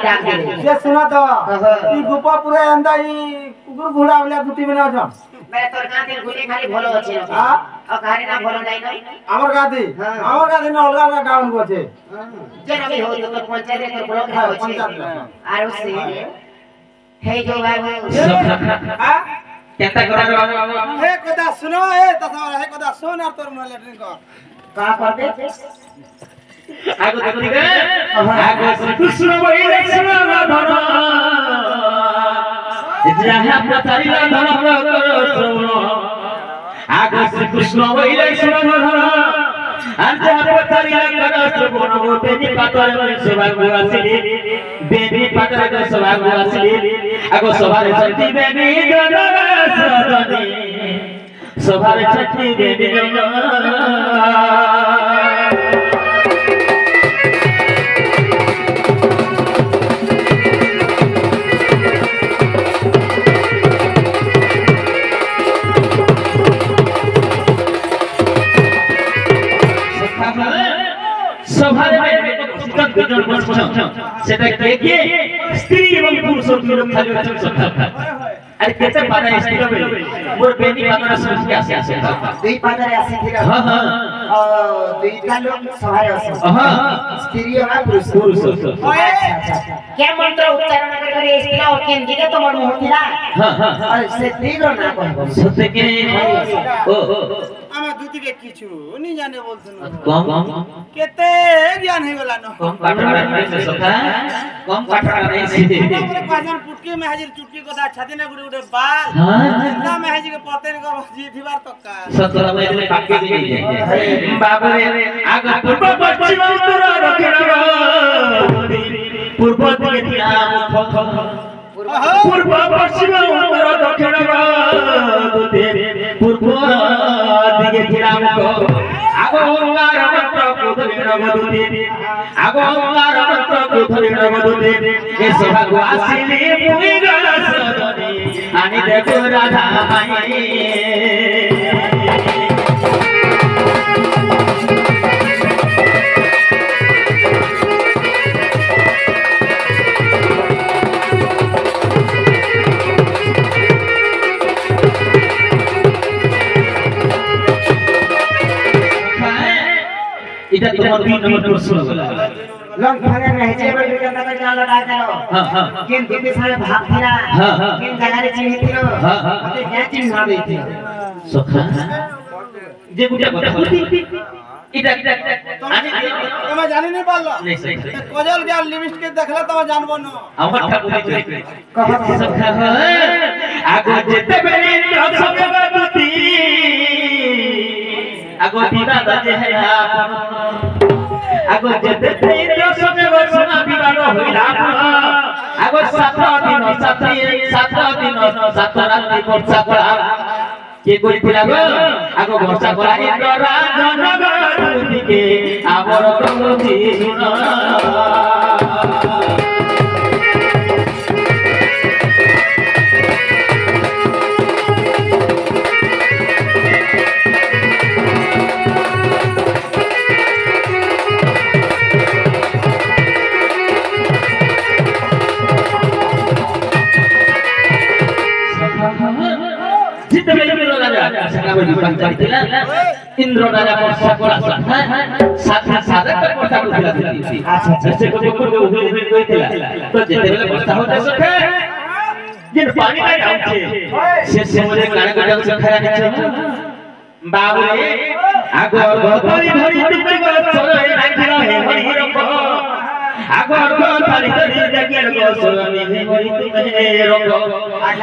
डाक दे से सुना तो ई गुपा पूरा अंदा ई कुकुर घोड़ा वाला दुटी में ना जा मैं तोर गाते गुले खाली भलो अछि हां आ कहानी ना भलो जाई न हमर गादी न अलगा अलगा गाउन को छे जे नबी हो तो पंचायत तोर ब्लॉक है पंचायत आर से हे जो बाबू हां केता करा हे कदा सुनो ए तसा हे कदा सुन और तोर मन लेटरिंग कर का करबे आगो देखि गे आगो श्री कृष्ण बोले सुनो धन जहाँ पचारिला धन सुनो आगो श्री कृष्ण बोले सुनो धन আর যা পচারিলা করস বনবো বেনি পাতরে সবাগু আসিলি বেনি পাতরে সবাগু আসিলি আগো সবারে ছটি বেনি জনস সজনি সবারে ছটি বেনি সেটা কে স্ত্রী এবং পুরুষ লোক খালি আছেন সত্তা আরে কেতে পারে স্ত্রী বলে মোর বেনি পাতরা সুখি আসে দুই পাতরে আসে ফিরা হ্যাঁ হ্যাঁ দুইটা লোক সহায় আছে হ্যাঁ স্ত্রী এবং পুরুষ আচ্ছা কে মন্ত্র উচ্চারণ করে স্ত্রী ও কেন দিকে তোমার মুহ দিলা হ্যাঁ হ্যাঁ আর সে দিগো না কইব সত্যি কি ও আমার দুটিকে কিছু নি জানে বলছন কম কেতে জ্ঞান হই গলা ন কম পাঠা নাই সখা কম পাঠা নাই আমরা কাজন পুটকি মে হাজির চুটকি কথা ছাতি না গুড়ে উড়ে বাল না মে হাজি के पते न कर जी थिबार तक्का सतरा में पाके दी जाए बाबा रे आग पूर्व पश्चिम उत्तर दक्षिण पूर्व दिके दिया मुख पूर्व पश्चिम उत्तर दक्षिण पूर्व दिके दिया मुख आगो ओंकार मंत्र कोधरी नगदुते आगो ओंकार मंत्र कोधरी नगदुते ए सभागु आसिली मुई गला सजनी आनी देखो राधा माई इधर तुम्हारा 3 नंबर प्रश्न लोग भागे रहे जे बल के अंदर में डाल डालो हां किन दिते सारे भाग थिरा किन जगह रे चिन्ह थिरो मते क्या चिन्ह ना देथि सखा जे गुटा गुटा होती इधर তুমি জানি নি পারলো नहीं सही कोजल के लिमिट के देखला तब जानबो न हमर ठाकुर कह सखा आगो जेते बेली सब गति आगो दीदा दे है आपन आगो जेते बेली सब वचना विवाद होइला आगो 7 दिन 7 रात्रि वर्षा करा के করিছিলা গো আগো বর্ষা করা ইন্দ্রা জনগণ দিকে আমর কলজি শুনো इंद्र राजा वर्षा करा साथ साथ वर्षा करथिला अच्छा से को होइथिला तो जेते बेले वर्षा होते सखे जिन पानी नहीं आउछे से मुझे काने को सखरा निछ बाबू रे आगो भरी भरी टिपे को चले राखिला हे हरि रखो आगो भरी भरी जगेर को सोनी हे हरि तुमे रखो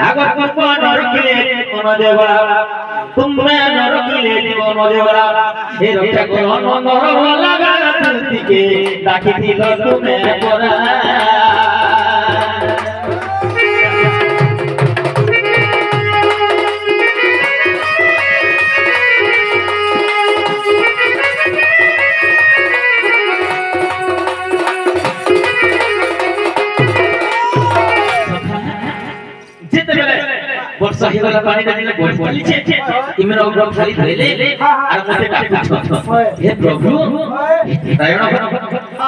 आगो को नरकिले मन देवला तुमे नरकिले जीवन देवला हे रक्षा को नर लगा तुतिके डाकिथिल तुमे परा वर्षा ही वाला पानी डालने बोल बोली छे इमेरा उग्र खाली धइले आर मते डाकु छ हे प्रभु दयाण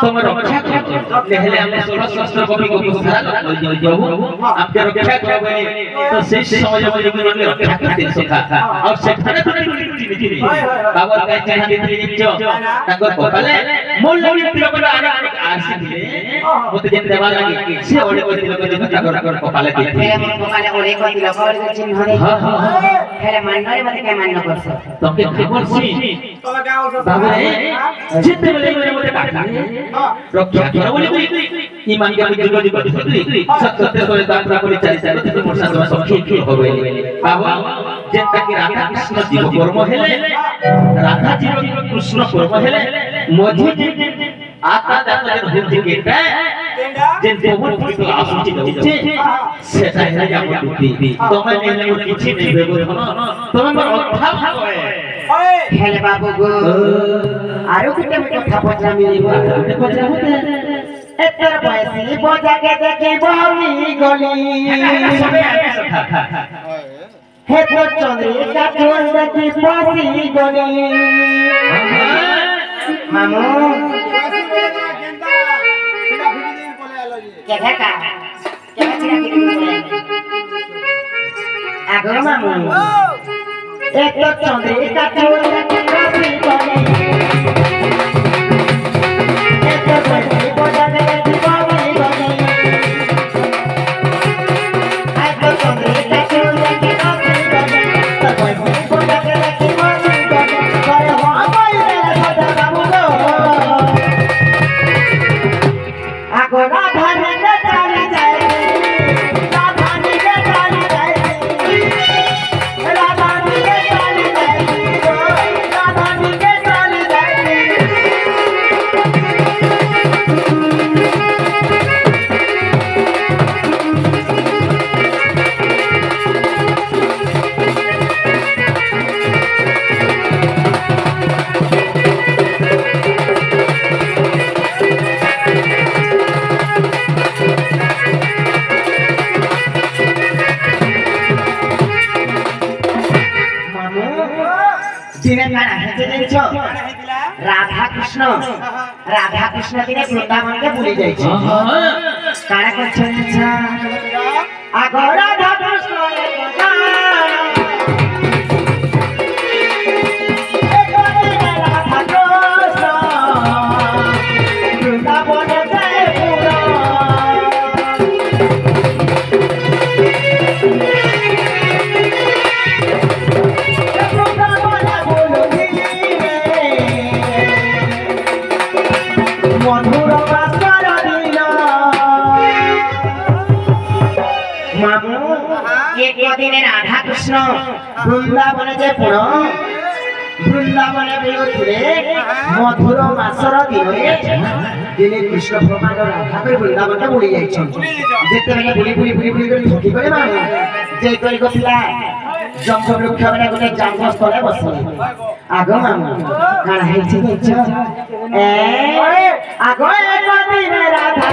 तुम रक्षा कर पहले हमने 16 शस्त्र को भी सारा प्रभु आपके रक्षा करोगे तो शेष समय में लेकिन रक्षा करते सखा और सेठाने थोड़ी बाबा का चाहे देत्री जो ताको कोले मूल लगी तिलक आसी दिले मते जेन देवा लागी से ओले को तिलक जे ताको कोपाले दिले मेरे मन कोपाले ओले को तिलक और चिन्ह रे हेले माननारे मते के मान न करछ तो के खबर सी तोला का हो बाबा रे जिते बेले मते काटा रक्षा करो बोली ईमान के जुग जुग धुरी सत्य तो दात्रा को चारि चारि ते मोर साथ सब ठीक हो गइले बाबा जेता कि राधा कृष्ण जीव कर्म हेले राधा जीव कृष्ण कर्म हेले मझी आता जाता जे केटा जेन बहुत तो आसुची दउचे सेटा हेले जा बुद्धि तमे नेले किछि नै बेगो तमे मोर अभाव होय हेले बाबू गो आरो किते कथा पचरा मिलिबो पचरा होते एतर बयसी बजा के देखि बहनी गली हे तो चंद्रिका चोर देखि पसी गली मामू क्या का क्या चिरा के बोले आगो मामू एक तो चंद्रिका चोर देखि पसी गली एक तो बयसी बजा के देखि बहनी गली आई तो चंद्रिका चोर देखि राधा कृष्ण दिने वृंदावन के भूली जाय छै काना करछ आगो राधा कृष्ण दिन राधा कृष्ण वृंदावन जे पुण वृंदावन बेलुथिले मधुर मासर दिने कृष्ण भगवान राधा कर वृंदावन के बुली जाय छन जेते बेले बुली कर थकी गले मानु जे कोई गपिला जंग वृक्ष बने गोटे जांग स्थले बसले आगो मानु काना हे छै ए आगो एक दिन राधा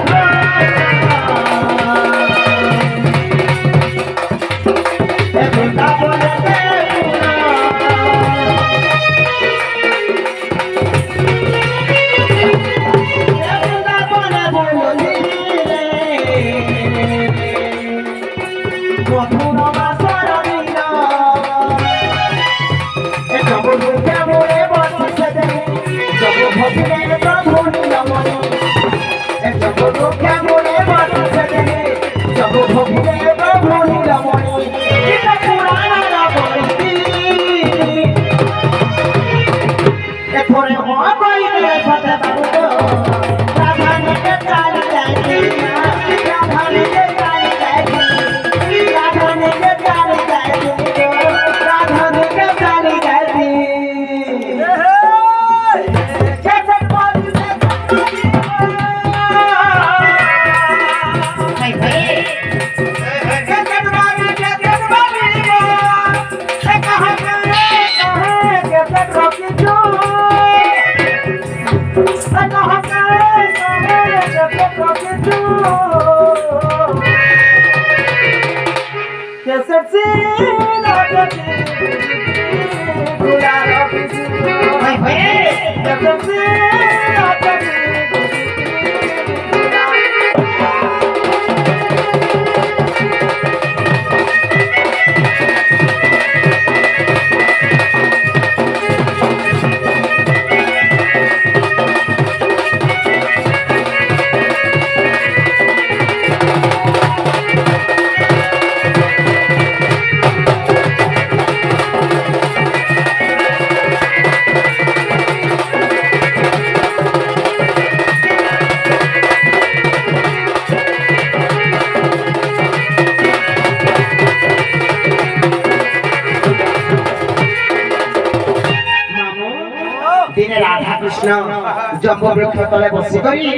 जम्बू वृक्ष तले बसी करी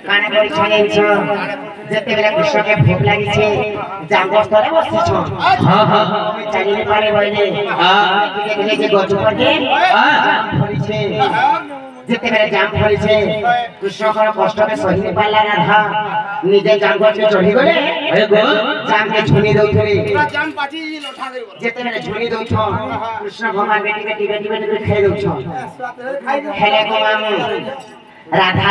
काने करी छाइछ जेते बेला कृष्ण के भूख लागी छे जांगो तले बसी छ हां हां चली नहीं पारे बइले धीरे जे गछ पर के जाम फली छे जेते बेला जाम फली छे कृष्ण को कष्ट के सही नहीं पाला ना था निजे जांगो पे चढ़ी गले ए गो जाम के झुनी दउथरे जाम पाची लोठा गई जेते बेला झुनी दउ छ कृष्ण भगवान बेटी बेटी खाइ दउ छ खाई हेले को मामू राधा